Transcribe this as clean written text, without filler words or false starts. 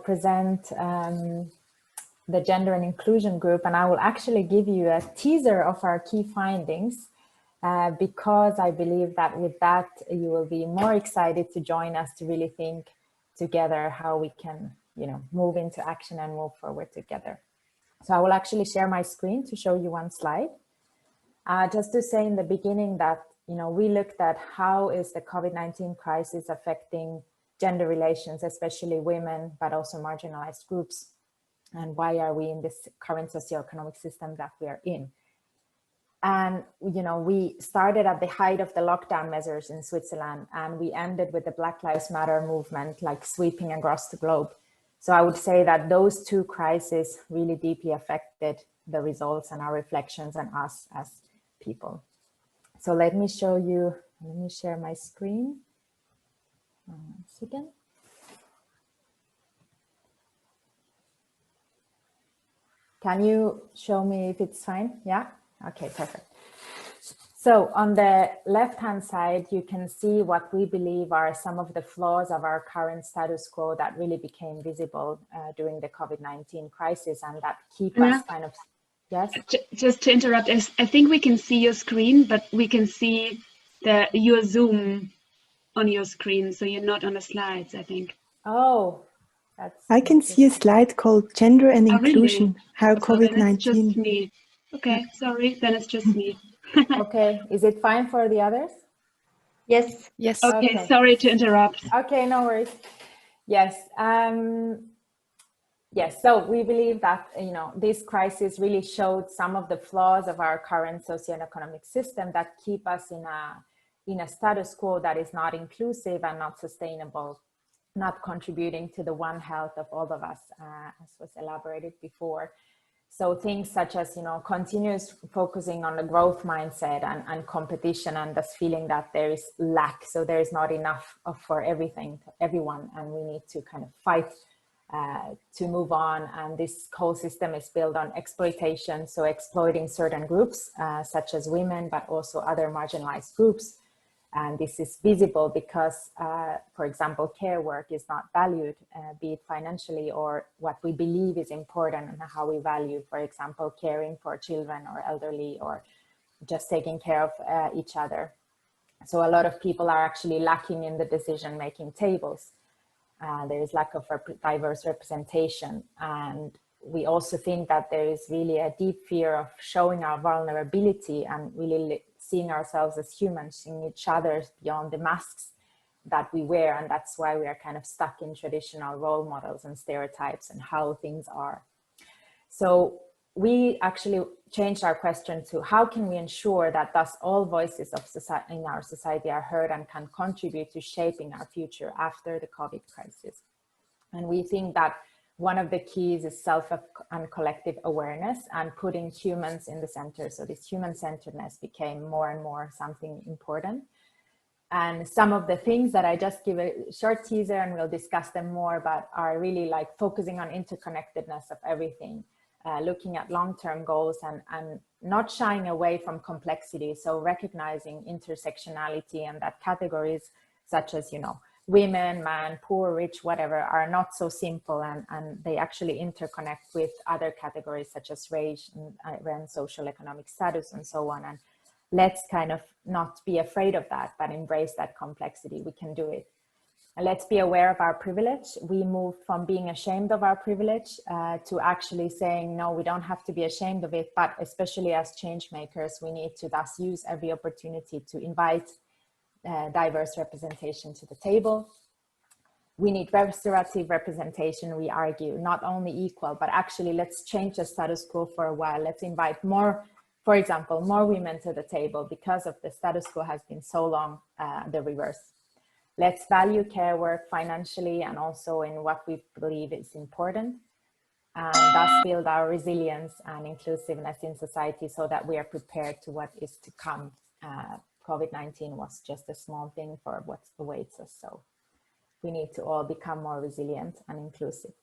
represent the Gender and Inclusion Group, and I will actually give you a teaser of our key findings because I believe that with that you will be more excited to join us to really think together how we can, move into action and move forward together. So I will actually share my screen to show you one slide. Just to say in the beginning that, we looked at how is the COVID-19 crisis affecting gender relations, especially women, but also marginalized groups. And why are we in this current socioeconomic system that we are in? And, we started at the height of the lockdown measures in Switzerland, and we ended with the Black Lives Matter movement, like sweeping across the globe. So I would say that those two crises really deeply affected the results and our reflections and us as people. So let me show you, let me share my screen. 1 second. Can you show me if it's fine? Yeah? Okay, perfect. So on the left-hand side, you can see what we believe are some of the flaws of our current status quo that really became visible during the COVID-19 crisis and that keep us kind of, yes? Just to interrupt, I think we can see your screen, but we can see your Zoom on your screen, so you're not on the slides, I think. Oh, that's... I can see a slide called Gender and Inclusion, really? how So COVID-19... just me. Okay, sorry, then it's just me. Okay, is it fine for the others? Yes. Yes. Okay, sorry to interrupt. Okay, no worries. Yes. Yes, so we believe that, this crisis really showed some of the flaws of our current socio-economic system that keep us in a status quo that is not inclusive and not sustainable, not contributing to the one health of all of us, as was elaborated before. So things such as, continuous focusing on the growth mindset and competition, and thus feeling that there is lack. So there is not enough for everyone, and we need to kind of fight to move on. And this whole system is built on exploitation. So exploiting certain groups, such as women, but also other marginalized groups. And this is visible because, for example, care work is not valued, be it financially or what we believe is important and how we value, for example, caring for children or elderly or just taking care of each other. So a lot of people are actually lacking in the decision-making tables. There is lack of diverse representation. And we also think that there is really a deep fear of showing our vulnerability and really seeing ourselves as humans, seeing each other beyond the masks that we wear. And that's why we are kind of stuck in traditional role models and stereotypes and how things are. So we actually changed our question to how can we ensure that thus all voices of society in our society are heard and can contribute to shaping our future after the COVID crisis. And we think that one of the keys is self and collective awareness and putting humans in the center. So this human-centeredness became more and more something important. And some of the things that I just give a short teaser and we'll discuss them more, but are really like focusing on interconnectedness of everything, looking at long-term goals and not shying away from complexity. So recognizing intersectionality and that categories such as, women, man, poor, rich, whatever, are not so simple and they actually interconnect with other categories such as race and social economic status and so on. And let's kind of not be afraid of that, but embrace that complexity. We can do it. And let's be aware of our privilege. We moved from being ashamed of our privilege to actually saying, no, we don't have to be ashamed of it, but especially as change makers, we need to thus use every opportunity to invite diverse representation to the table. We need restorative representation, we argue, not only equal, but actually let's change the status quo for a while. Let's invite more, for example, more women to the table because of the status quo has been so long the reverse. Let's value care work financially and also in what we believe is important, and thus build our resilience and inclusiveness in society so that we are prepared to what is to come. COVID-19 was just a small thing for what awaits us. So we need to all become more resilient and inclusive.